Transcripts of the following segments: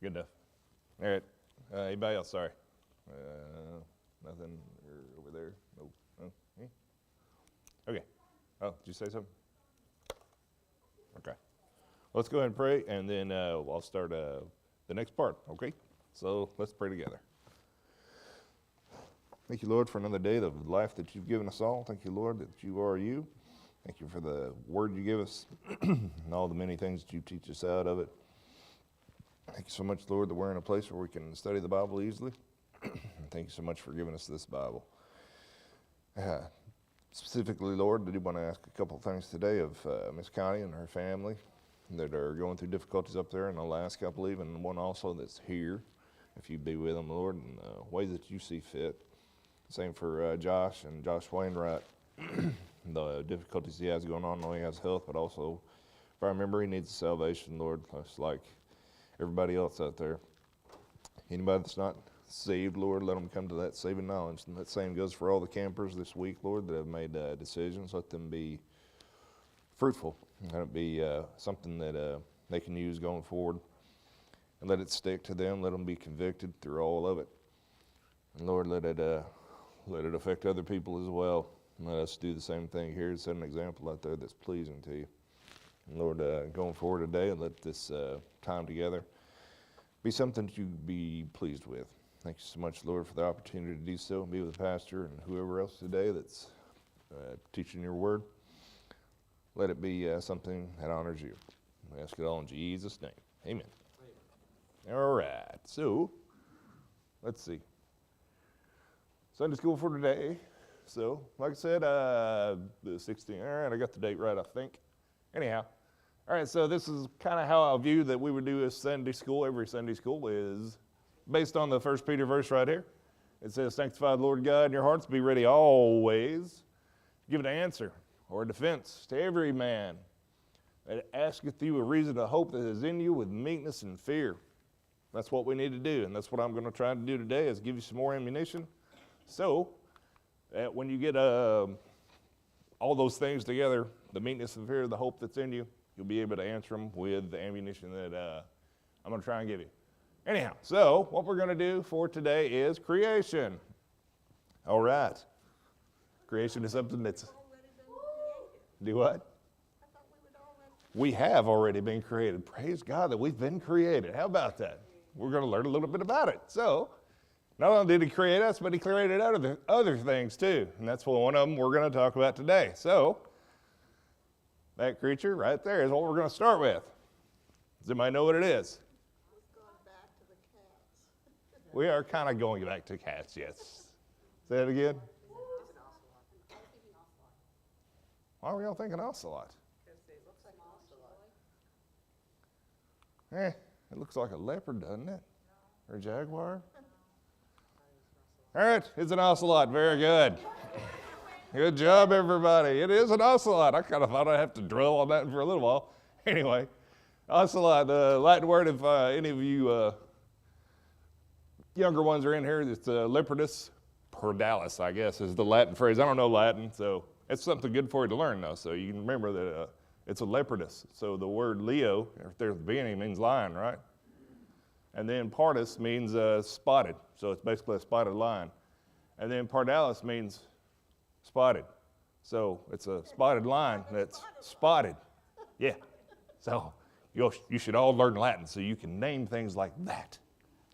Good enough. All right. Anybody else? Sorry. Nothing over there. Nope. Oh, okay. Oh, did you say something? Okay. Let's go ahead and pray, and then I'll start the next part, okay? So let's pray together. Thank you, Lord, for another day of life that you've given us all. Thank you, Lord, that you are you. Thank you for the word you give us and all the many things that you teach us out of it. Thank you so much, Lord, that we're in a place where we can study the Bible easily. Thank you so much for giving us this Bible. Specifically, Lord, I do want to ask a couple of things today of Miss Connie and her family that are going through difficulties up there in Alaska, I believe, and one also that's here. If you be with them, Lord, in ways that you see fit. Same for Josh and Josh Wainwright. The difficulties he has going on, I know he has health, but also, if I remember, he needs salvation, Lord, just like everybody else out there. Anybody that's not saved, Lord, let them come to that saving knowledge. And that same goes for all the campers this week, Lord, that have made decisions. Let them be fruitful. Let it be something that they can use going forward. And let it stick to them. Let them be convicted through all of it. And Lord, let it affect other people as well. And let us do the same thing here. Set an example out there that's pleasing to you. And Lord, going forward today, let this time together be something that you be pleased with. Thank you so much, Lord, for the opportunity to do so and be with the pastor and whoever else today that's teaching your word. Let it be something that honors you. We ask it all in Jesus' name. Amen. All right. So, let's see. Sunday school for today. So, like I said, the 16th. All right, I got the date right, I think. Anyhow. All right, so this is kind of how I view that we would do a Sunday school. Every Sunday school is based on the 1 Peter verse right here. It says, sanctify the Lord God in your hearts, be ready always. Give an answer or a defense to every man that asketh you a reason to hope that is in you with meekness and fear. That's what we need to do, and that's what I'm going to try to do today is give you some more ammunition. So, that when you get all those things together, the meekness and fear, the hope that's in you, you'll be able to answer them with the ammunition that I'm going to try and give you. Anyhow, so what we're going to do for today is creation. All right. Creation is something that's... Do what? We have already been created. Praise God that we've been created. How about that? We're going to learn a little bit about it. So, not only did he create us, but he created other things too. And that's one of them we're going to talk about today. So, that creature right there is what we're going to start with. Does anybody know what it is? Going back to the cats. We are kind of going back to cats, yes. Say that again. Why were y'all thinking Ocelot? Because it looks like an ocelot. It looks like a leopard, doesn't it? Or a jaguar? All right, it's an ocelot. Very good. Good job, everybody. It is an ocelot. I kind of thought I'd have to drill on that for a little while. Anyway, ocelot, Latin word, if any of you younger ones are in here, it's Leopardus pardalis, I guess, is the Latin phrase. I don't know Latin, so it's something good for you to learn, though. So you can remember that it's a leopardus. So the word Leo, if there's the beginning, means lion, right? And then pardus means spotted. So it's basically a spotted lion. And then pardalis means spotted. So it's a spotted lion that's spotted. Yeah. So you should all learn Latin so you can name things like that.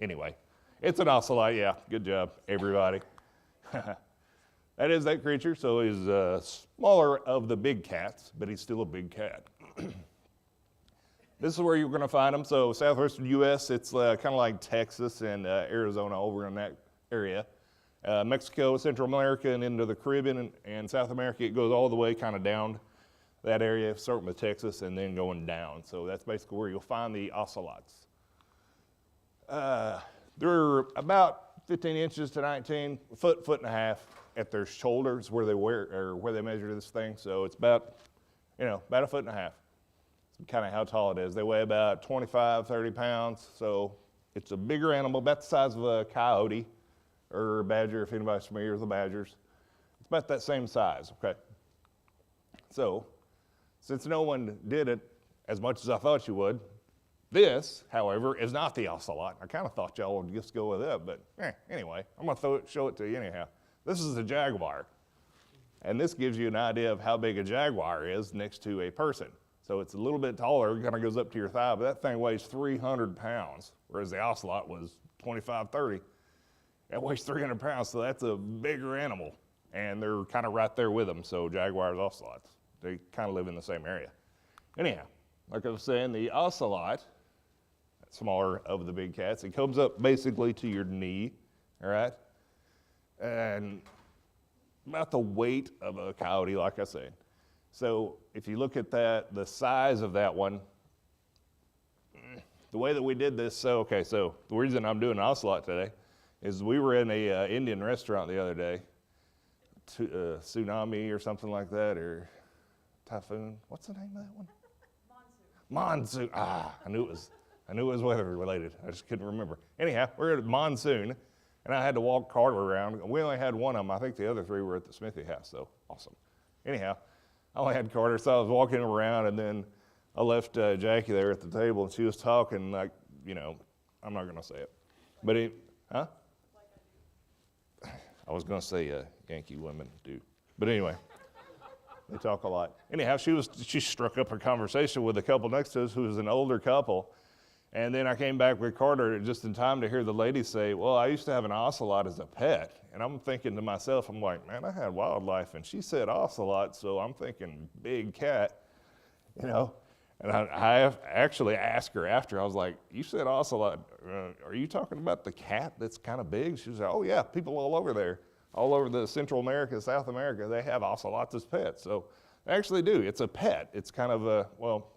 Anyway, it's an ocelot. Yeah, good job, everybody. That is that creature. So he's smaller of the big cats, but he's still a big cat. This is where you're going to find them. So southwestern U.S., it's kind of like Texas and Arizona over in that area. Mexico, Central America, and into the Caribbean and South America, it goes all the way kind of down that area, starting with Texas and then going down. So that's basically where you'll find the ocelots. They're about 15 inches to 19, foot and a half at their shoulders where they measure this thing. So it's about a foot and a half. Kind of how tall it is. They weigh about 25, 30 pounds. So it's a bigger animal, about the size of a coyote or a badger, if anybody's familiar with the badgers. It's about that same size, okay? So, since no one did it as much as I thought you would, This, however, is not the ocelot. I kind of thought y'all would just go with it, but anyway, I'm going to show it to you anyhow. This is a jaguar, and this gives you an idea of how big a jaguar is next to a person. So it's a little bit taller, it kind of goes up to your thigh, but that thing weighs 300 pounds, whereas the ocelot was 25, 30. That weighs 300 pounds, so that's a bigger animal, and they're kind of right there with them, so jaguars, ocelots, they kind of live in the same area. Anyhow, like I was saying, the ocelot, smaller of the big cats, it comes up basically to your knee, all right? And about the weight of a coyote, like I said. So if you look at that, the size of that one, the way that we did this, so the reason I'm doing an ocelot today is we were in a Indian restaurant the other day, Tsunami or something like that, or Typhoon, what's the name of that one? Monsoon. I knew it was weather related. I just couldn't remember. Anyhow, we're at Monsoon, and I had to walk Carter around. We only had one of them. I think the other three were at the Smithy house, so awesome. Anyhow, I only had Carter, so I was walking around, and then I left Jackie there at the table, and she was talking like, I'm not going to say it. But I was going to say Yankee women do. But anyway. They talk a lot. Anyhow, she struck up a conversation with a couple next to us who was an older couple. And then I came back with Carter just in time to hear the lady say, well, I used to have an ocelot as a pet. And I'm thinking to myself, I'm like, man, I had wildlife. And she said ocelot, so I'm thinking big cat, And I actually asked her after, I was like, you said ocelot, are you talking about the cat that's kind of big? She was like, oh yeah, people all over there. All over the Central America, South America, they have ocelots as pets. So they actually do. It's a pet. It's kind of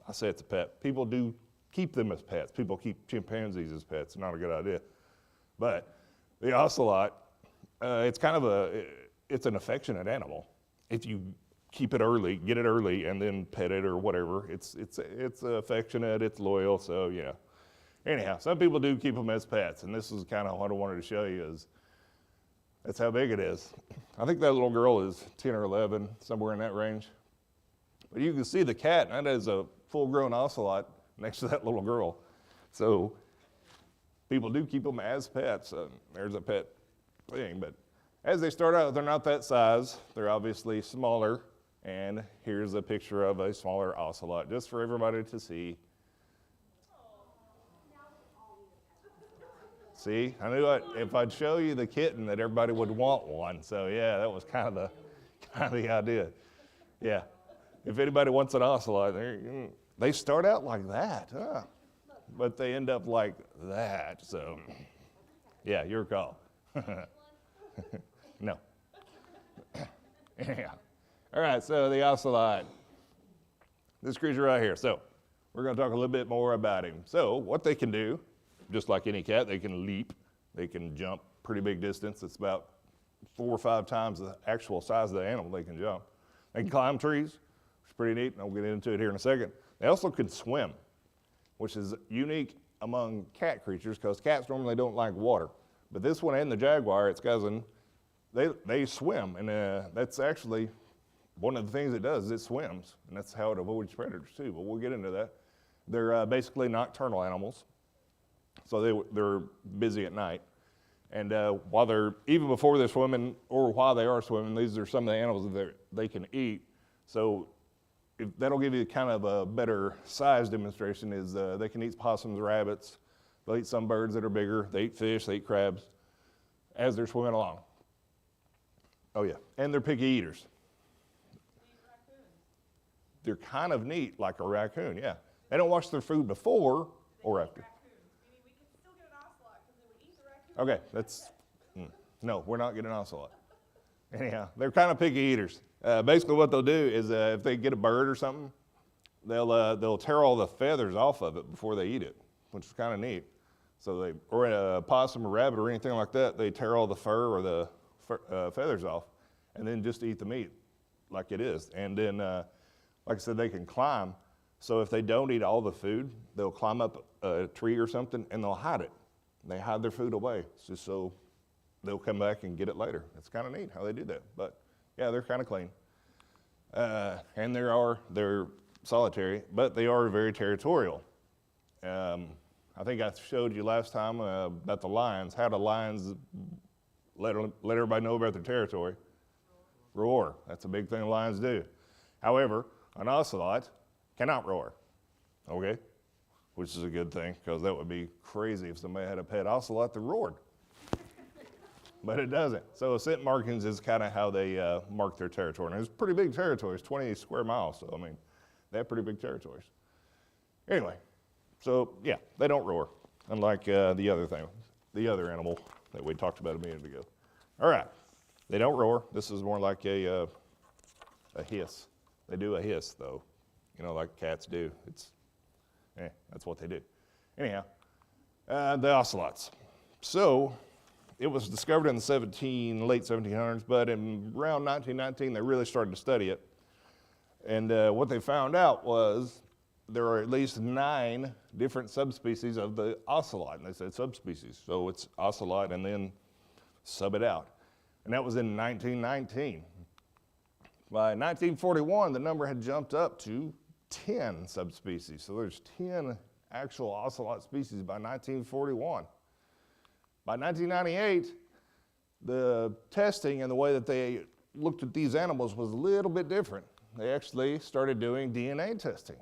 I say it's a pet. People do keep them as pets. People keep chimpanzees as pets. Not a good idea. But the ocelot, it's an affectionate animal. If you keep it early, get it early, and then pet it or whatever, it's affectionate, it's loyal, so yeah. Anyhow, some people do keep them as pets, and this is kind of what I wanted to show you is that's how big it is. I think that little girl is 10 or 11, somewhere in that range. But you can see the cat, and that is a full-grown ocelot next to that little girl. So people do keep them as pets. There's a pet thing. But as they start out, they're not that size. They're obviously smaller. And here's a picture of a smaller ocelot, just for everybody to see. See, I knew if I'd show you the kitten that everybody would want one. So yeah, that was kind of the idea. Yeah, if anybody wants an ocelot, they start out like that, but they end up like that. So yeah, your call. No. Yeah. All right, so the ocelot, this creature right here. So we're going to talk a little bit more about him. So what they can do, just like any cat, they can leap, they can jump pretty big distance. It's about 4 or 5 times the actual size of the animal they can jump. They can climb trees, which is pretty neat, and I'll get into it here in a second. They also can swim, which is unique among cat creatures because cats normally don't like water. But this one and the jaguar, its cousin, they swim, and that's actually one of the things it does is it swims, and that's how it avoids predators too, but we'll get into that. They're basically nocturnal animals. So they're busy at night. And even before they're swimming or while they are swimming, these are some of the animals that they can eat. So that'll give you kind of a better size demonstration is they can eat possums, rabbits. They'll eat some birds that are bigger. They eat fish, they eat crabs as they're swimming along. Oh yeah, and they're picky eaters. They eat raccoons. They're kind of neat like a raccoon, yeah. They don't wash their food before or after. Okay, no, we're not getting an ocelot. Anyhow, they're kind of picky eaters. Basically what they'll do is if they get a bird or something, they'll tear all the feathers off of it before they eat it, which is kind of neat. So or a possum or rabbit or anything like that, they tear all the fur or the feathers off and then just eat the meat like it is. And then, like I said, they can climb. So if they don't eat all the food, they'll climb up a tree or something and they'll hide it. They hide their food away just so they'll come back and get it later. It's kind of neat how they do that. But yeah, they're kind of clean. And they're solitary, but they are very territorial. I think I showed you last time about the lions. How do lions let everybody know about their territory? Roar. That's a big thing lions do. However, an ocelot cannot roar, okay? Which is a good thing, because that would be crazy if somebody had a pet ocelot that roared. But it doesn't. So scent markings is kind of how they mark their territory. And it's pretty big territories, 20 square miles. So, I mean, they have pretty big territories. Anyway, so yeah, they don't roar, unlike the other animal that we talked about a minute ago. All right, they don't roar. This is more like a hiss. They do a hiss, though, like cats do. That's what they do. Anyhow, the ocelots. So it was discovered in the late 1700s, but in around 1919, they really started to study it. And what they found out was there are at least 9 different subspecies of the ocelot. And they said subspecies. So it's ocelot and then sub it out. And that was in 1919. By 1941, the number had jumped up to 10 subspecies. So there's 10 actual ocelot species by 1941. By 1998, the testing and the way that they looked at these animals was a little bit different. They actually started doing DNA testing.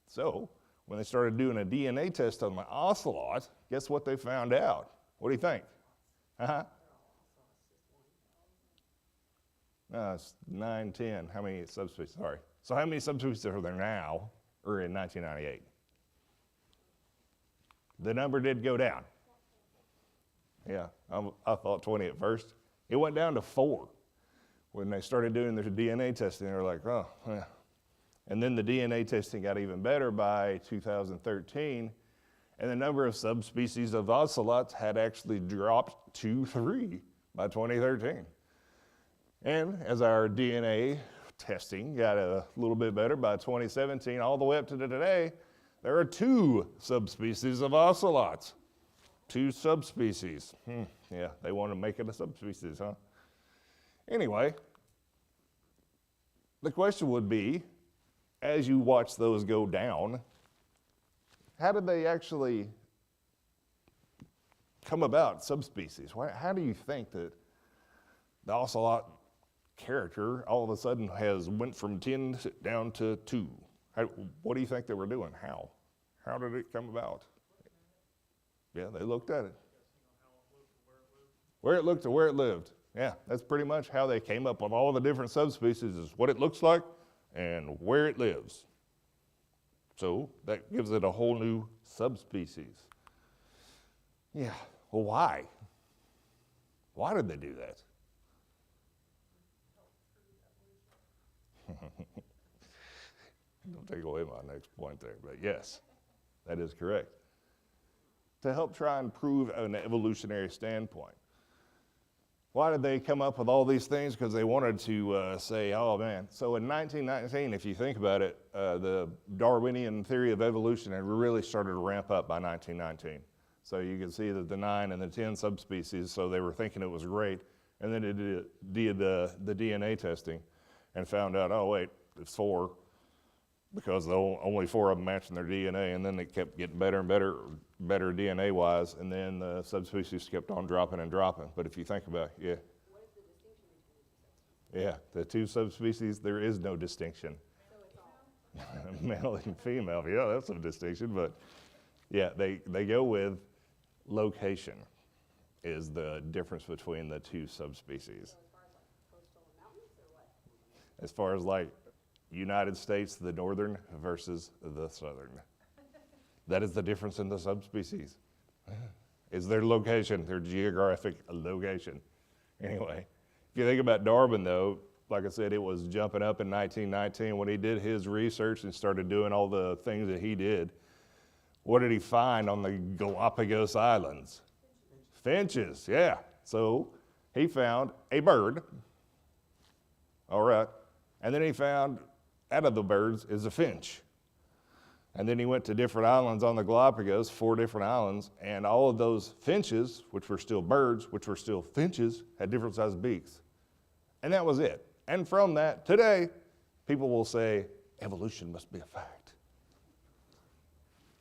So when they started doing a DNA test on the ocelot, guess what they found out? What do you think? No, it's 9, 10. How many subspecies? Sorry. So how many subspecies are there now or in 1998? The number did go down. Yeah, I thought 20 at first. It went down to 4 when they started doing their DNA testing. They were like, oh, yeah. And then the DNA testing got even better by 2013, and the number of subspecies of ocelots had actually dropped to 3 by 2013. And as our DNA testing got a little bit better by 2017, all the way up to today, there are 2 subspecies of ocelots. 2 subspecies. Yeah, they want to make it a subspecies, huh? Anyway, the question would be, as you watch those go down, how did they actually come about, subspecies? How do you think that the ocelot character all of a sudden went from 10 down to 2? What do you think they were doing? How did it come about? Yeah, they looked at it. Where it looked to where it lived. Yeah, that's pretty much how they came up with all the different subspecies, is what it looks like and where it lives. So that gives it a whole new subspecies. Yeah, well, why? Why did they do that? Don't take away my next point there, but yes, that is correct. To help try and prove an evolutionary standpoint. Why did they come up with all these things? Because they wanted to say, oh man. So in 1919, if you think about it, the Darwinian theory of evolution had really started to ramp up by 1919. So you can see that the 9 and the 10 subspecies, so they were thinking it was great. And then it did the DNA testing and found out, oh wait, it's 4, because only 4 of them matching their DNA, and then they kept getting better and better DNA-wise, and then the subspecies kept on dropping and dropping. But if you think about it, yeah. What is the distinction between the 2 subspecies? Yeah, the 2 subspecies, there is no distinction. So it's all Male and female, yeah, that's a distinction, but yeah, they go with location is the difference between the 2 subspecies. so as far as like coastal and mountains or what? As far as like United States, the northern versus the southern. That is the difference in the subspecies. Is their location, their geographic location. Anyway, if you think about Darwin though, like I said, it was jumping up in 1919 when he did his research and started doing all the things that he did. What did he find on the Galapagos Islands? Finches, yeah. So he found a bird, all right, and then he found out of the birds is a finch. And then he went to different islands on the Galapagos, 4 different islands, and all of those finches, which were still birds, which were still finches, had different sized beaks. And that was it. And from that, today, people will say, evolution must be a fact.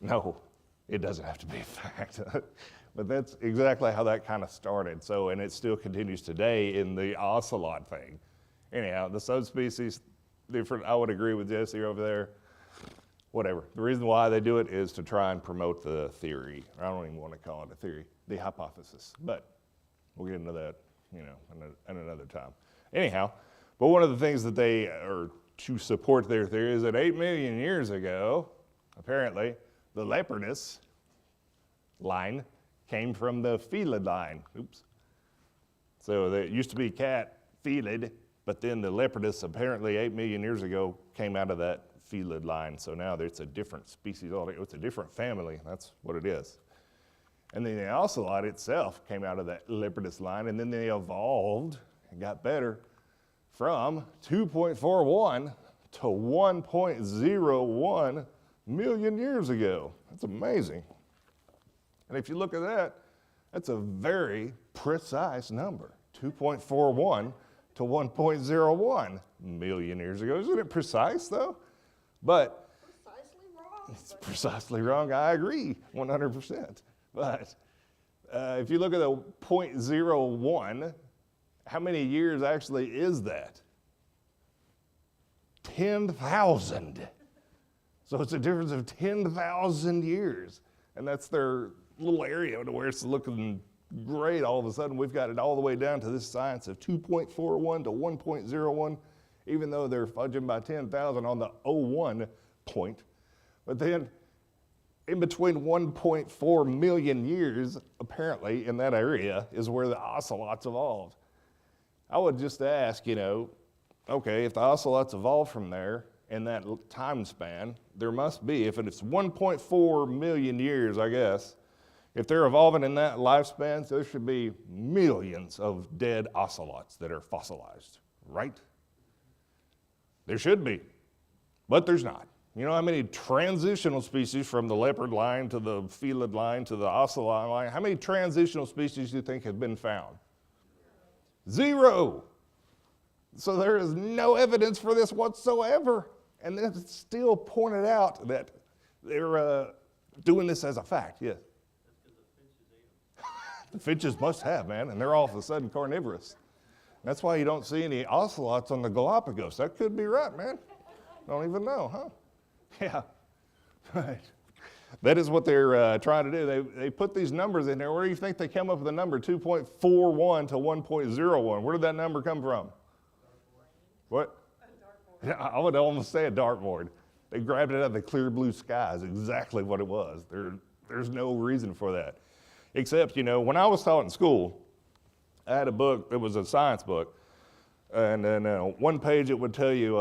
No, it doesn't have to be a fact. But that's exactly how that kind of started. So, and it still continues today in the ocelot thing. Anyhow, the subspecies, different, I would agree with Jesse over there. Whatever. The reason why they do it is to try and promote the theory. I don't even want to call it a theory, the hypothesis. But we'll get into that, at another time. Anyhow, but one of the things that they are to support their theory is that 8 million years ago, apparently, the leopardus line came from the felid line. Oops. So there used to be cat, felid, but then the leopardus apparently 8 million years ago came out of that felid line. So now it's a different species altogether. It's a different family. That's what it is. And then the ocelot itself came out of that leopardus line, and then they evolved and got better from 2.41 to 1.01 million years ago. That's amazing. And if you look at that, that's a very precise number, 2.41 to 1.01 million years ago. Isn't it precise, though? But Precisely wrong. it's precisely wrong. I agree, 100%. But if you look at the 0.01, how many years actually is that? 10,000. So it's a difference of 10,000 years. And that's their little area to where it's looking great all of a sudden. We've got it all the way down to this science of 2.41 to 1.01, even though they're fudging by 10,000 on the 01 point. But then in between 1.4 million years, apparently, in that area is where the ocelots evolved. I would just ask, okay, if the ocelots evolved from there in that time span, there must be, if it's 1.4 million years, I guess, if they're evolving in that lifespan, there should be millions of dead ocelots that are fossilized, right? There should be, but there's not. You know how many transitional species from the leopard line to the felid line to the ocelot line, how many transitional species do you think have been found? 0. So there is no evidence for this whatsoever. And then it's still pointed out that they're doing this as a fact, yes. The finches must have, man, and they're all of a sudden carnivorous. That's why you don't see any ocelots on the Galapagos. That could be right, man. Don't even know, huh? Yeah, right. That is what they're trying to do. They put these numbers in there. Where do you think they come up with the number 2.41 to 1.01? Where did that number come from? What? Yeah, I would almost say a dartboard. They grabbed it out of the clear blue skies, exactly what it was. There's no reason for that. Except, when I was taught in school, I had a book, it was a science book, and then one page it would tell you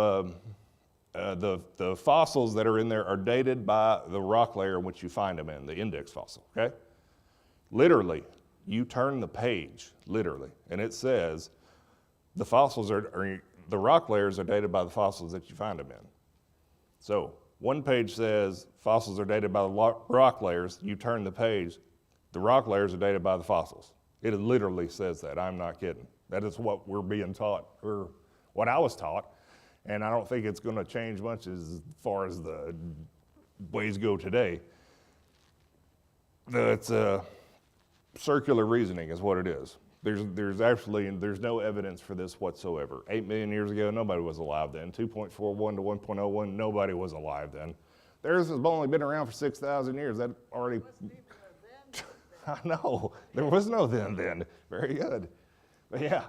the fossils that are in there are dated by the rock layer in which you find them in, the index fossil, okay? Literally, you turn the page, literally, and it says the fossils the rock layers are dated by the fossils that you find them in. So one page says fossils are dated by the rock layers. You turn the page, the rock layers are dated by the fossils. It literally says that. I'm not kidding. That is what we're being taught, or what I was taught. And I don't think it's going to change much as far as the ways go today. It's circular reasoning is what it is. There's no evidence for this whatsoever. 8 million years ago, nobody was alive then. 2.41 to 1.01, nobody was alive then. Theirs has only been around for 6,000 years. That already. I know. There was no then. Very good. But yeah,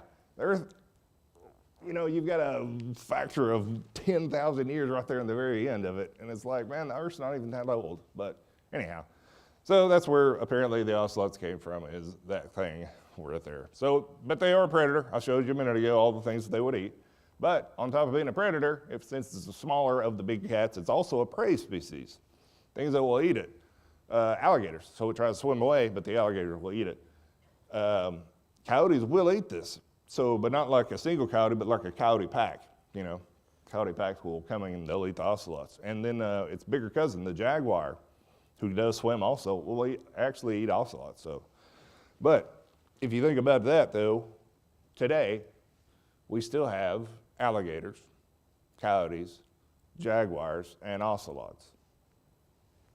you've got a factor of 10,000 years right there in the very end of it. And it's like, man, the Earth's not even that old. But anyhow, so that's where apparently the ocelots came from, is that thing right there. So, but they are a predator. I showed you a minute ago all the things that they would eat. But on top of being a predator, since it's the smaller of the big cats, it's also a prey species. Things that will eat it. Alligators. So it tries to swim away, but the alligator will eat it. Coyotes will eat this. So, but not like a single coyote, but like a coyote pack. Coyote packs will come in and they'll eat the ocelots. And then its bigger cousin, the jaguar, who does swim also, will actually eat ocelots. So, but if you think about that, though, today we still have alligators, coyotes, jaguars, and ocelots.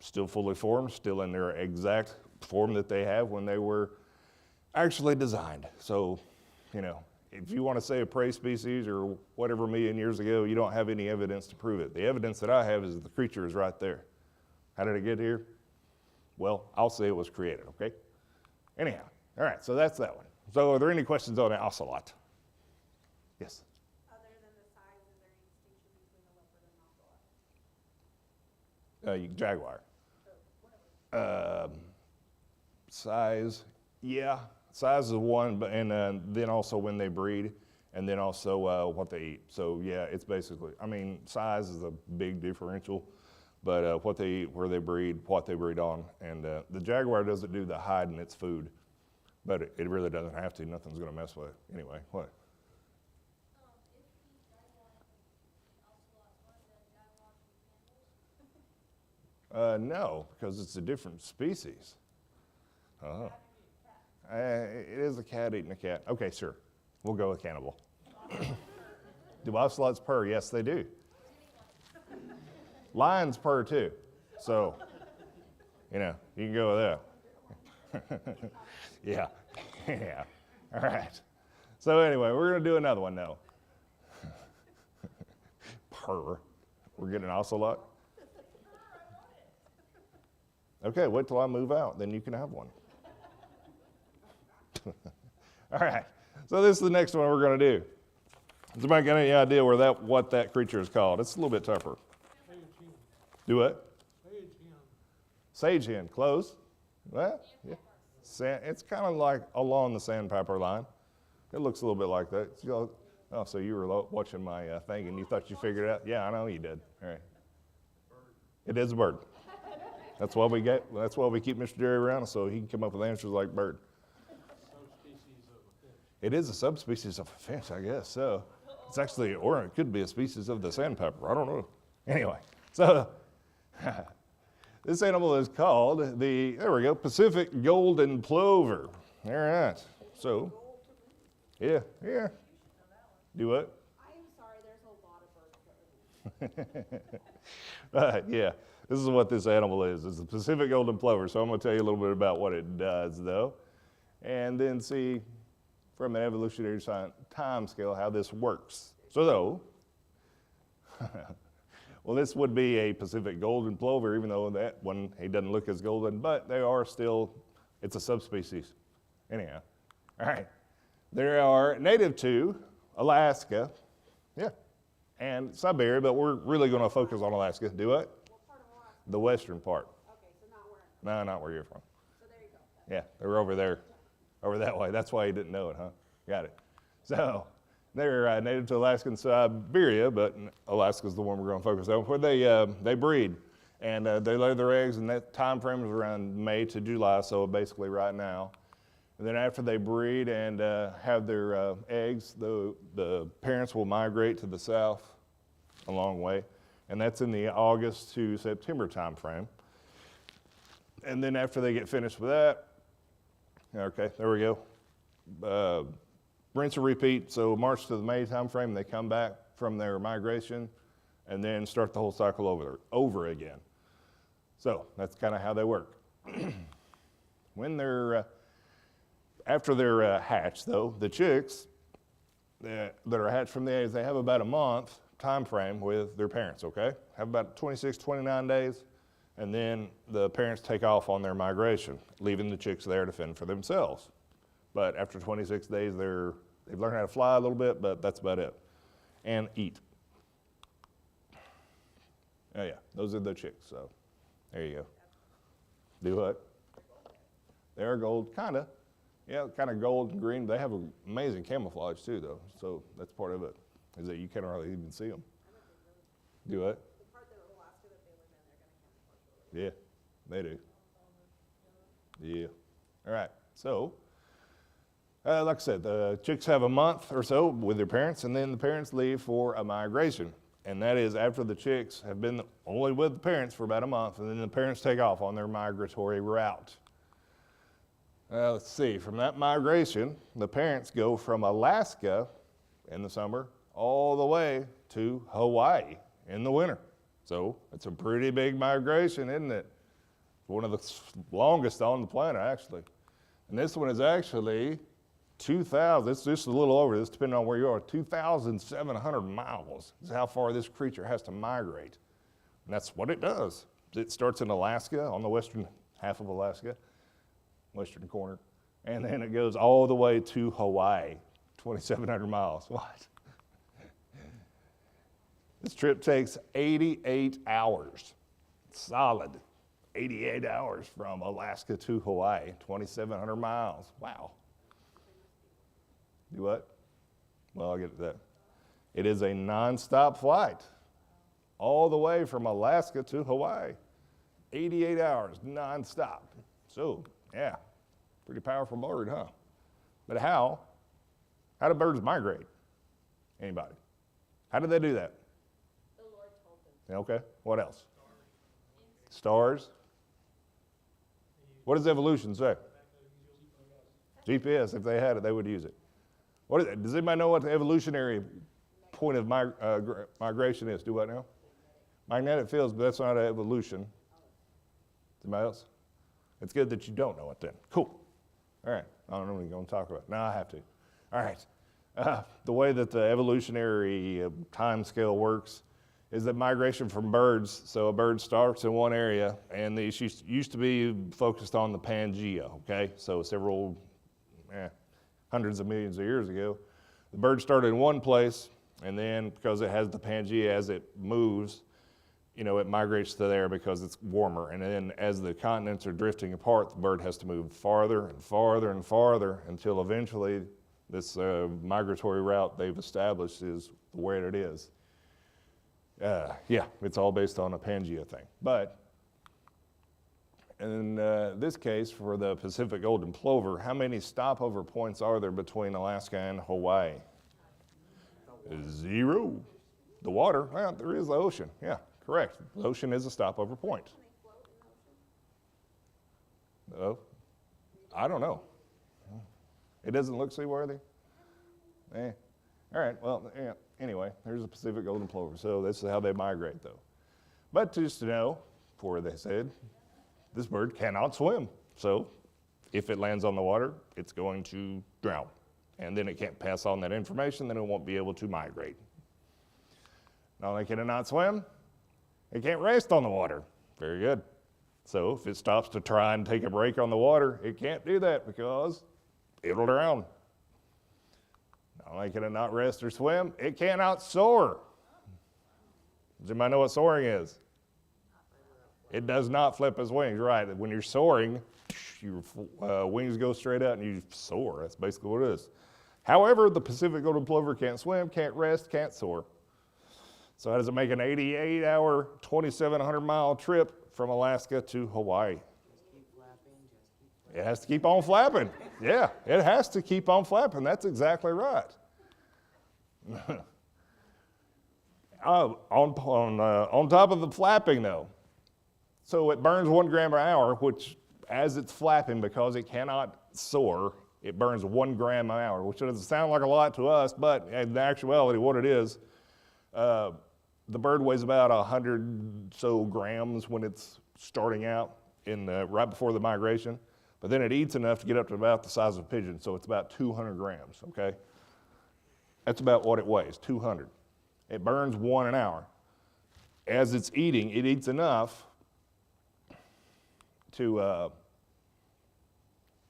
still fully formed, still in their exact form that they have when they were actually designed. So, if you want to say a prey species or whatever million years ago, you don't have any evidence to prove it. The evidence that I have is the creature is right there. How did it get here? Well, I'll say it was created, okay? Anyhow, all right, so that's that one. So are there any questions on the ocelot? Yes? Other than the size, is there any distinction between the leopard and ocelot? Jaguar. Or whatever. Size, yeah, size is one, but and then also when they breed, and then also what they eat. So yeah, it's basically, size is a big differential, but what they eat, where they breed, what they breed on, and the jaguar doesn't do the hide in its food, but it really doesn't have to. Nothing's going to mess with it. Anyway, what? No, because it's a different species. Oh. It is a cat eating a cat. Okay, sure. We'll go with cannibal. Do ocelots purr? Yes, they do. Lions purr too. So, you can go with that. Yeah. Yeah. All right. So anyway, we're going to do another one now. Purr. We're getting an ocelot? Okay, wait till I move out, then you can have one. All right, so this is the next one we're going to do. Does anybody got any idea what that creature is called? It's a little bit tougher. Sage hen. Do what? Sage hen. Sage hen, close. Well, yeah. It's kind of like along the sandpiper line. It looks a little bit like that. Oh, so you were watching my thing and you thought you figured it out? Yeah, I know you did. All right. It is a bird. That's why we keep Mr. Jerry around, so he can come up with answers like bird. Subspecies of a fish. It is a subspecies of a fish, I guess. So it's actually, or it could be a species of the sandpiper. I don't know. Anyway, so this animal is called Pacific Golden Plover. All right. So, yeah. Do what? I am sorry, there's a lot of birds that are Yeah. This is what this animal is. It's the Pacific Golden Plover. So I'm going to tell you a little bit about what it does, though, and then see from an evolutionary time scale how this works. So, well, this would be a Pacific Golden Plover, even though that one, he doesn't look as golden, but they are still, it's a subspecies. Anyhow, all right. They are native to Alaska, yeah, and Siberia, but we're really going to focus on Alaska. Do what? What part of Alaska? The western part. Okay, so not where. No, not where you're from. So there you go. Yeah, they're over there, over that way. That's why you didn't know it, huh? Got it. So they're native to Alaska and Siberia, but Alaska's the one we're going to focus on, where they breed. And they lay their eggs, and that time frame is around May to July, so basically right now. And then after they breed and have their eggs, the parents will migrate to the south a long way. And that's in the August to September time frame. And then after they get finished with that, okay, there we go. Rinse and repeat. So March to the May time frame, they come back from their migration and then start the whole cycle over again. So that's kind of how they work. When they're after they're hatched, though, the chicks that are hatched from the eggs, they have about a month time frame with their parents, okay? Have about 26, 29 days, and then the parents take off on their migration, leaving the chicks there to fend for themselves. But after 26 days, they've learned how to fly a little bit, but that's about it. And eat. Oh yeah, those are the chicks, so there you go. Do what? They're gold, kinda. Yeah, kind of gold and green. They have amazing camouflage too, though. So that's part of it, is that you can't really even see them. Do what? The part that Alaska that they live in, they're going to camouflage. Yeah, they do. Yeah. All right. So, like I said, the chicks have a month or so with their parents, and then the parents leave for a migration. And that is after the chicks have been only with the parents for about a month, and then the parents take off on their migratory route. Let's see, from that migration, the parents go from Alaska in the summer all the way to Hawaii in the winter. So it's a pretty big migration, isn't it? One of the longest on the planet, actually. And this one is actually 2,000, it's just a little over this, depending on where you are, 2,700 miles is how far this creature has to migrate. And that's what it does. It starts in Alaska, on the western half of Alaska, western corner, and then it goes all the way to Hawaii, 2,700 miles. What? This trip takes 88 hours, solid 88 hours from Alaska to Hawaii, 2,700 miles. Wow. Do what? Well, I'll get to that. It is a nonstop flight all the way from Alaska to Hawaii, 88 hours nonstop. So, yeah, pretty powerful bird, huh? But how? How do birds migrate? Anybody? How do they do that? The Lord told them. Okay, what else? Stars. What does evolution say? GPS, if they had it, they would use it. What is it? Does anybody know what the evolutionary point of migration is? Do what now? Magnetic fields, but that's not evolution. Anybody else? It's good that you don't know it then. Cool. All right, I don't know what you're going to talk about. No, I have to. All right. The way that the evolutionary time scale works is that migration from birds, so a bird starts in one area, and they used to be focused on the Pangea, okay? So several, hundreds of millions of years ago, the bird started in one place, and then because it has the Pangea, as it moves, it migrates to there because it's warmer. And then as the continents are drifting apart, the bird has to move farther and farther and farther until eventually this migratory route they've established is where it is. It's all based on a Pangea thing. But in this case, for the Pacific Golden Plover, how many stopover points are there between Alaska and Hawaii? 0. The water, well, there is the ocean. Yeah, correct. The ocean is a stopover point. Oh, I don't know. It doesn't look seaworthy? All right, well, yeah. Anyway, there's a Pacific Golden Plover, so this is how they migrate, though. But just to know, before they said, this bird cannot swim. So if it lands on the water, it's going to drown. And then it can't pass on that information, then it won't be able to migrate. Not only can it not swim, it can't rest on the water. Very good. So if it stops to try and take a break on the water, it can't do that because it'll drown. Not only can it not rest or swim, it cannot soar. Does anybody know what soaring is? It does not flip its wings, right? When you're soaring, your wings go straight out and you soar. That's basically what it is. However, the Pacific Golden Plover can't swim, can't rest, can't soar. So how does it make an 88-hour, 2,700-mile trip from Alaska to Hawaii? It has to keep on flapping. Yeah, it has to keep on flapping. That's exactly right. On top of the flapping, though, so it burns 1 gram an hour, which as it's flapping, because it cannot soar, it burns 1 gram an hour, which doesn't sound like a lot to us, but in actuality, what it is, the bird weighs about 100 so grams when it's starting out right before the migration. But then it eats enough to get up to about the size of a pigeon, so it's about 200 grams, okay? That's about what it weighs, 200. It burns 1 an hour. As it's eating, it eats enough to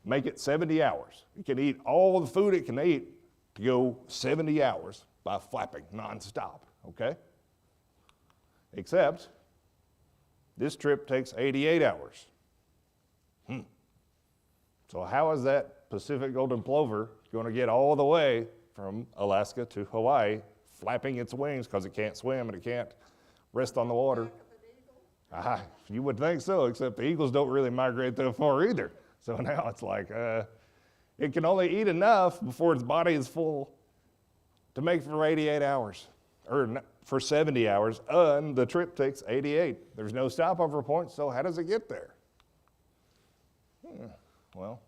make it 70 hours. It can eat all the food it can eat to go 70 hours by flapping nonstop, okay? Except this trip takes 88 hours. So how is that Pacific Golden Plover going to get all the way from Alaska to Hawaii, flapping its wings because it can't swim and it can't rest on the water? You would think so, except the eagles don't really migrate that far either. So now it's like it can only eat enough before its body is full to make it for 88 hours, or for 70 hours, and the trip takes 88. There's no stopover point, so how does it get there? Well,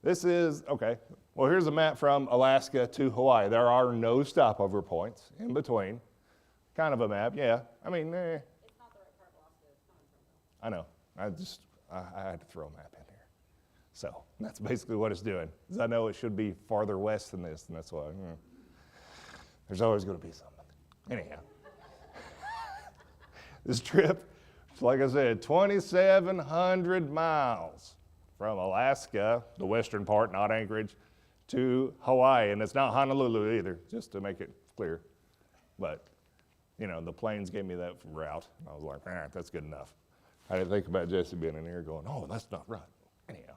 this is, okay, well, here's a map from Alaska to Hawaii. There are no stopover points in between. Kind of a map, yeah. I mean, It's not the right part of Alaska it's coming from, though. I know. I had to throw a map in here. So that's basically what it's doing. 'Cause I know it should be farther west than this, and that's why. There's always going to be something. Anyhow, this trip, like I said, 2,700 miles from Alaska, the western part, not Anchorage, to Hawaii. And it's not Honolulu either, just to make it clear. But, the planes gave me that route. And I was like, all right, that's good enough. I didn't think about Jesse being in here going, oh, that's not right. Anyhow,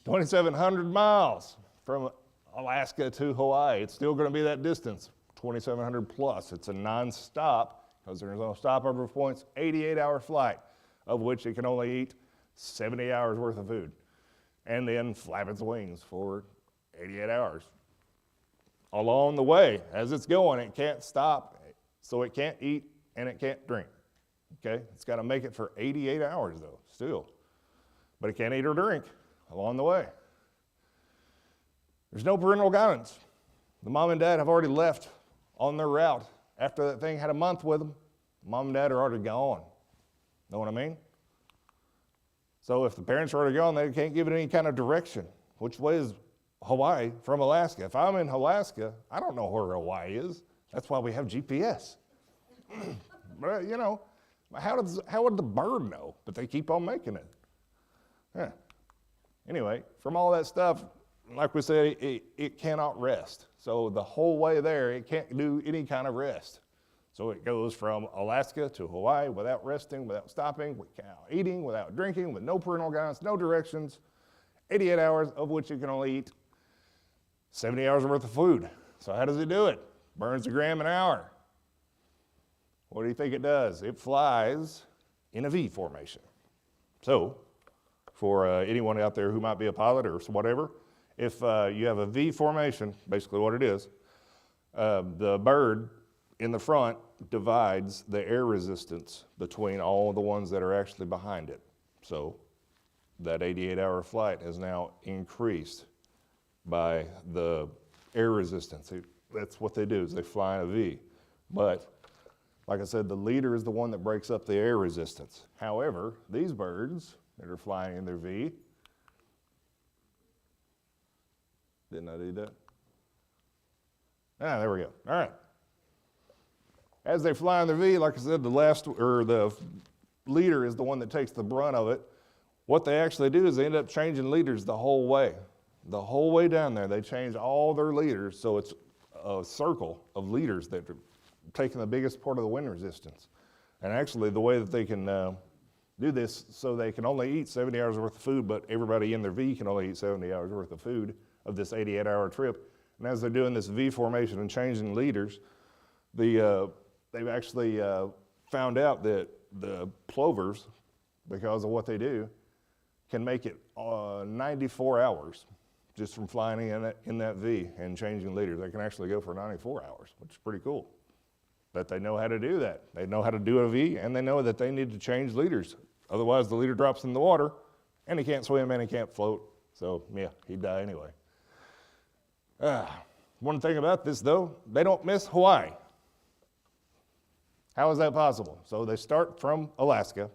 2,700 miles from Alaska to Hawaii. It's still going to be that distance, 2,700 plus. It's a nonstop, because there's no stopover points, 88-hour flight, of which it can only eat 70 hours worth of food, and then flap its wings for 88 hours. Along the way, as it's going, it can't stop, so it can't eat and it can't drink. Okay, it's got to make it for 88 hours though, still. But it can't eat or drink along the way. There's no parental guidance. The mom and dad have already left on their route. After that thing had a month with them, mom and dad are already gone. Know what I mean? So if the parents are already gone, they can't give it any kind of direction. Which way is Hawaii from Alaska? If I'm in Alaska, I don't know where Hawaii is. That's why we have GPS. But, how would the bird know? But they keep on making it. Yeah. Anyway, from all that stuff, like we said, it cannot rest. So the whole way there, it can't do any kind of rest. So it goes from Alaska to Hawaii without resting, without stopping, without eating, without drinking, with no parental guidance, no directions, 88 hours of which it can only eat 70 hours worth of food. So how does it do it? Burns a gram an hour. What do you think it does? It flies in a V formation. So for anyone out there who might be a pilot or whatever, if you have a V formation, basically what it is, the bird in the front divides the air resistance between all the ones that are actually behind it. So that 88-hour flight has now increased by the air resistance. That's what they do, is they fly in a V. But like I said, the leader is the one that breaks up the air resistance. However, these birds that are flying in their V, didn't I do that? There we go. All right. As they fly in their V, like I said, the leader is the one that takes the brunt of it. What they actually do is they end up changing leaders the whole way. The whole way down there, they change all their leaders, so it's a circle of leaders that are taking the biggest part of the wind resistance. And actually, the way that they can do this, so they can only eat 70 hours worth of food, but everybody in their V can only eat 70 hours worth of food of this 88-hour trip. And as they're doing this V formation and changing leaders, they've actually found out that the plovers, because of what they do, can make it 94 hours just from flying in that V and changing leaders. They can actually go for 94 hours, which is pretty cool. But they know how to do that. They know how to do a V, and they know that they need to change leaders. Otherwise, the leader drops in the water, and he can't swim and he can't float. So, yeah, he'd die anyway. One thing about this, though, they don't miss Hawaii. How is that possible? So they start from Alaska,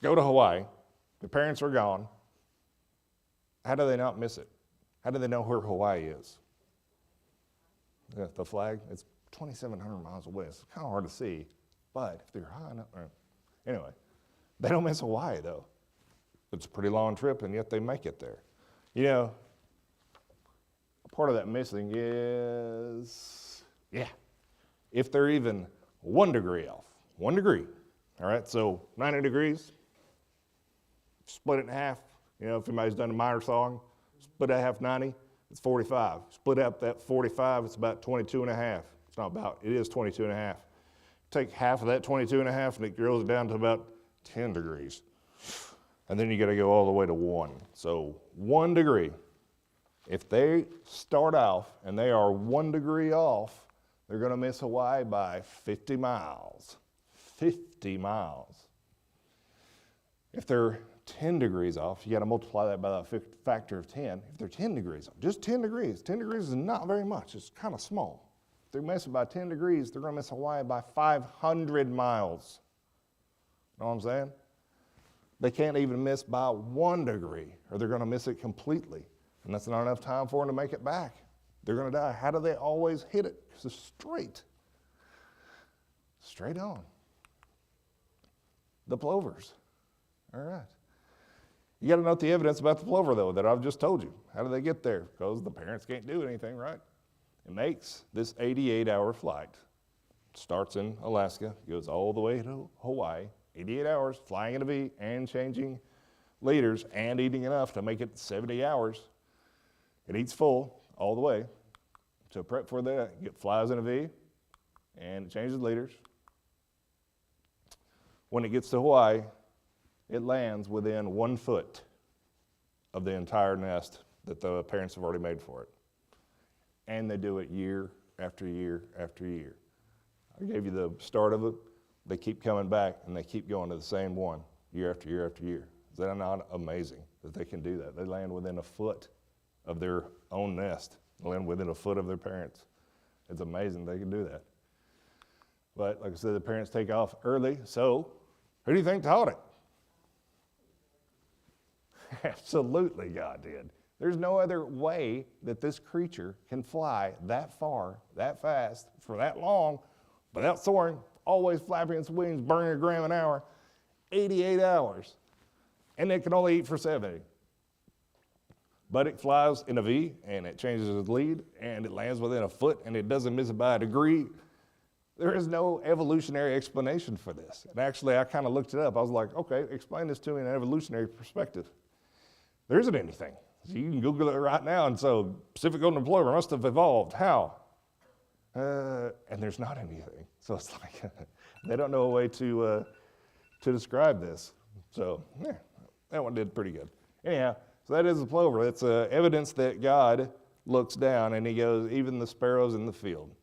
go to Hawaii, their parents are gone. How do they not miss it? How do they know where Hawaii is? Yeah, the flag, it's 2,700 miles away. It's kind of hard to see, but if they're high enough, anyway, they don't miss Hawaii though. It's a pretty long trip, and yet they make it there. Part of that missing is, if they're even 1 degree off, 1 degree. All right, so 90 degrees, split it in half. If anybody's done a minor song, split that half 90, it's 45. Split up that 45, it's about 22 and a half. It's not about, it is 22 and a half. Take half of that 22 and a half, and it goes down to about 10 degrees. And then you got to go all the way to 1. So 1 degree. If they start off and they are 1 degree off, they're going to miss Hawaii by 50 miles. 50 miles. If they're 10 degrees off, you got to multiply that by the factor of 10. If they're 10 degrees off, just 10 degrees. 10 degrees is not very much. It's kind of small. If they're missing by 10 degrees, they're going to miss Hawaii by 500 miles. Know what I'm saying? They can't even miss by 1 degree, or they're going to miss it completely. And that's not enough time for them to make it back. They're going to die. How do they always hit it? Because it's straight on. The plovers. All right. You got to note the evidence about the plover, though, that I've just told you. How do they get there? Because the parents can't do anything, right? It makes this 88-hour flight. Starts in Alaska, goes all the way to Hawaii, 88 hours, flying in a V and changing leaders and eating enough to make it 70 hours. It eats full all the way. So prep for that. It flies in a V and it changes leaders. When it gets to Hawaii, it lands within 1 foot of the entire nest that the parents have already made for it. And they do it year after year after year. I gave you the start of it. They keep coming back and they keep going to the same one year after year after year. Is that not amazing that they can do that? They land within 1 foot of their own nest. They land within 1 foot of their parents. It's amazing they can do that. But like I said, the parents take off early. So who do you think taught it? Absolutely God did. There's no other way that this creature can fly that far, that fast, for that long, without soaring, always flapping its wings, burning 1 gram an hour, 88 hours. And it can only eat for 70. But it flies in a V, and it changes its lead, and it lands within 1 foot, and it doesn't miss it by 1 degree. There is no evolutionary explanation for this. And actually, I kind of looked it up. I was like, okay, explain this to me in an evolutionary perspective. There isn't anything. So you can Google it right now, and so Pacific Golden Plover must have evolved. How? And there's not anything. So it's like they don't know a way to describe this. So yeah, that one did pretty good. Anyhow, so that is the plover. It's evidence that God looks down and he goes, even the sparrows in the field,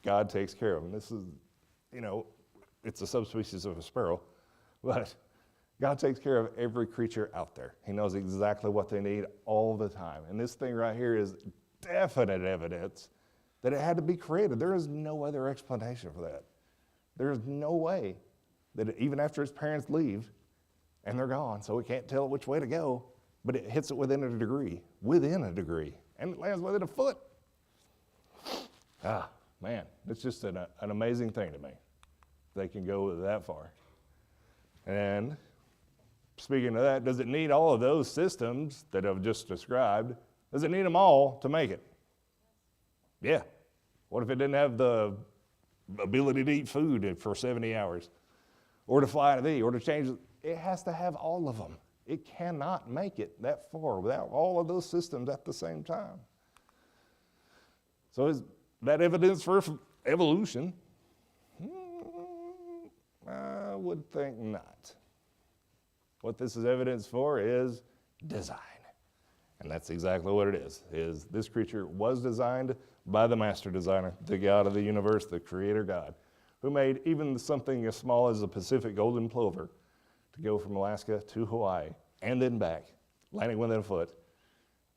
God takes care of them. This is, it's a subspecies of a sparrow, but God takes care of every creature out there. He knows exactly what they need all the time. And this thing right here is definite evidence that it had to be created. There is no other explanation for that. There is no way that even after its parents leave and they're gone, so we can't tell which way to go, but it hits it within 1 degree, and it lands within 1 foot. Ah, man, it's just an amazing thing to me. They can go that far. And speaking of that, does it need all of those systems that I've just described? Does it need them all to make it? Yeah. What if it didn't have the ability to eat food for 70 hours? Or to fly in a V, or to change it? It has to have all of them. It cannot make it that far without all of those systems at the same time. So is that evidence for evolution? I would think not. What this is evidence for is design. And that's exactly what it is this creature was designed by the master designer, the God of the universe, the creator God, who made even something as small as the Pacific Golden Plover to go from Alaska to Hawaii and then back, landing within 1 foot.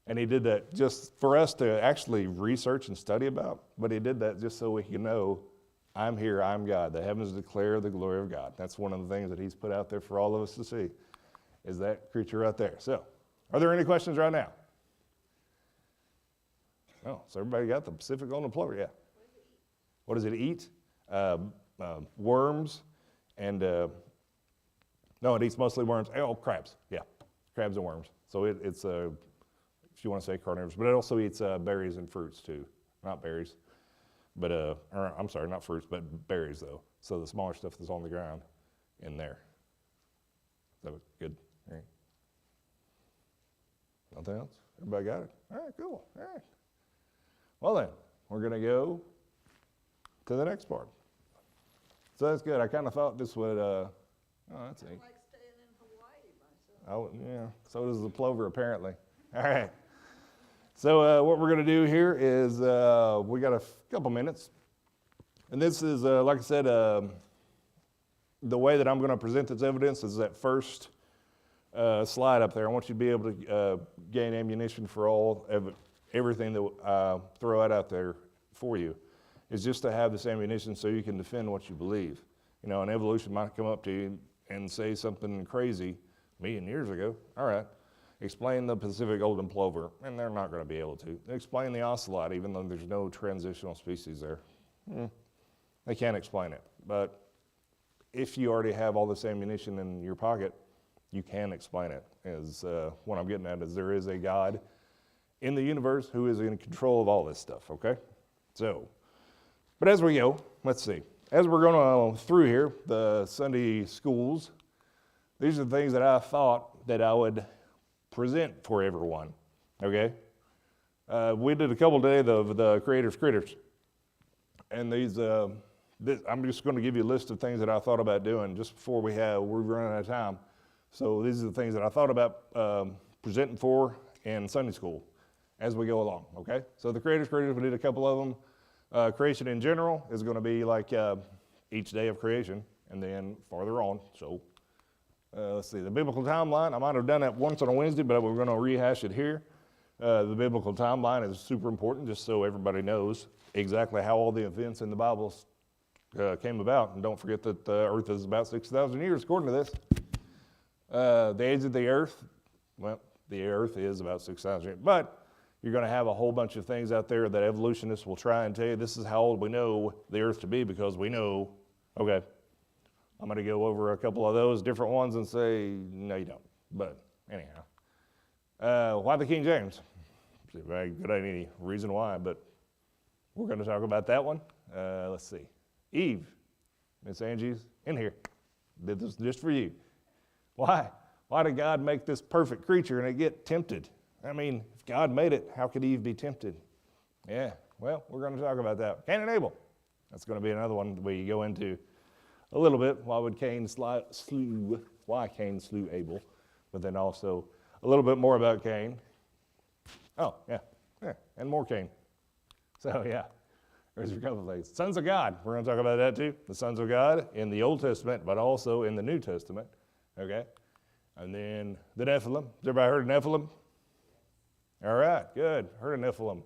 And he did that just for us to actually research and study about, but he did that just so we can know, I'm here, I'm God. The heavens declare the glory of God. That's one of the things that he's put out there for all of us to see, is that creature right there. So, are there any questions right now? Oh, so everybody got the Pacific Golden Plover? Yeah. What does it eat? Worms and, no, it eats mostly worms. Oh, crabs. Yeah, crabs and worms. So it's, if you want to say carnivorous, but it also eats berries and fruits too. Not berries, but, or, I'm sorry, not fruits, but berries though. So the smaller stuff that's on the ground in there. That was good. All right. Nothing else? Everybody got it? All right, cool. All right. Well then, we're going to go to the next part. So that's good. I kind of thought this would, that's I neat. like staying in Hawaii myself. Yeah, so does the plover apparently. All right. So what we're going to do here is we got a couple minutes. And this is, like I said, the way that I'm going to present this evidence is that first slide up there. I want you to be able to gain ammunition for everything that I throw out there for you, is just to have this ammunition so you can defend what you believe. And evolution might come up to you and say something crazy, a million years ago. All right. Explain the Pacific Golden Plover, and they're not going to be able to. Explain the Ocelot, even though there's no transitional species there. They can't explain it. But if you already have all this ammunition in your pocket, you can explain it. Is what I'm getting at is there is a God in the universe who is in control of all this stuff, okay? So, but as we go, let's see. As we're going through here, the Sunday schools, these are the things that I thought that I would present for everyone, okay? We did a couple today of the Creator's Critters. And I'm just going to give you a list of things that I thought about doing just before we're running out of time. So these are the things that I thought about presenting for in Sunday school as we go along, okay? So the Creator's Critters, we did a couple of them. Creation in general is going to be like each day of creation, and then farther on. So let's see, the biblical timeline. I might have done that once on a Wednesday, but we're going to rehash it here. The biblical timeline is super important, just so everybody knows exactly how all the events in the Bible came about. And don't forget that the earth is about 6,000 years, according to this. The age of the earth, well, the earth is about 6,000 years. But you're going to have a whole bunch of things out there that evolutionists will try and tell you this is how old we know the earth to be, because we know, okay, I'm going to go over a couple of those different ones and say, no, you don't. But anyhow, why the King James? See if I got any reason why, but we're going to talk about that one. Let's see. Eve, Miss Angie's in here. Did this just for you. Why? Why did God make this perfect creature and it get tempted? I mean, if God made it, how could Eve be tempted? Yeah, well, we're going to talk about that. Cain and Abel. That's going to be another one we go into a little bit. Why Cain slew Abel, but then also a little bit more about Cain. Oh, yeah, and more Cain. So, yeah, there's a couple of things. Sons of God, we're going to talk about that too. The sons of God in the Old Testament, but also in the New Testament, okay? And then the Nephilim. Has everybody heard of Nephilim? All right, good. Heard of Nephilim.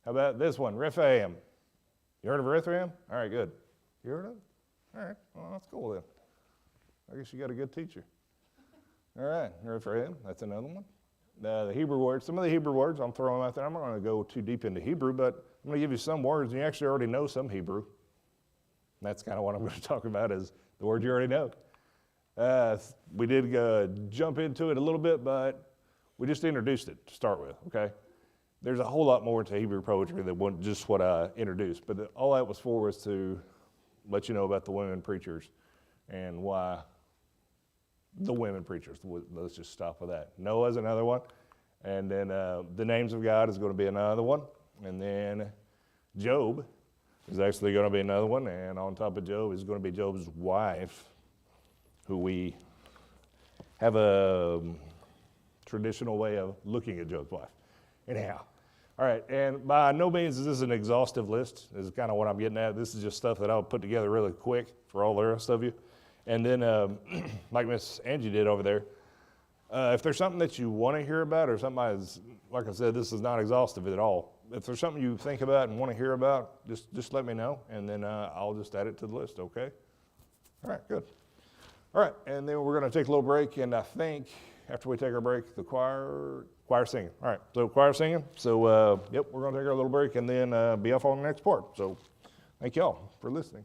How about this one, Rephaim? You heard of Rephaim? All right, good. You heard of it? All right, well, that's cool then. I guess you got a good teacher. All right, Rephaim, that's another one. The Hebrew words, some of the Hebrew words, I'm throwing them out there. I'm not going to go too deep into Hebrew, but I'm going to give you some words, and you actually already know some Hebrew. And that's kind of what I'm going to talk about is the words you already know. We did jump into it a little bit, but we just introduced it to start with, okay? There's a whole lot more to Hebrew poetry than just what I introduced, but all that was for was to let you know about the women preachers and why the women preachers. Let's just stop with that. Noah's another one. And then the names of God is going to be another one. And then Job is actually going to be another one. And on top of Job is going to be Job's wife, who we have a traditional way of looking at Job's wife. Anyhow. All right, and by no means is this an exhaustive list. This is kind of what I'm getting at. This is just stuff that I'll put together really quick for all the rest of you. And then, like Miss Angie did over there, if there's something that you want to hear about or something like I said, this is not exhaustive at all. If there's something you think about and want to hear about, just let me know, and then I'll just add it to the list, okay? All right, good. All right, and then we're going to take a little break, and I think after we take our break, the choir singing. All right, so choir singing. So, yep, we're going to take our little break and then be off on the next part. So thank y'all for listening.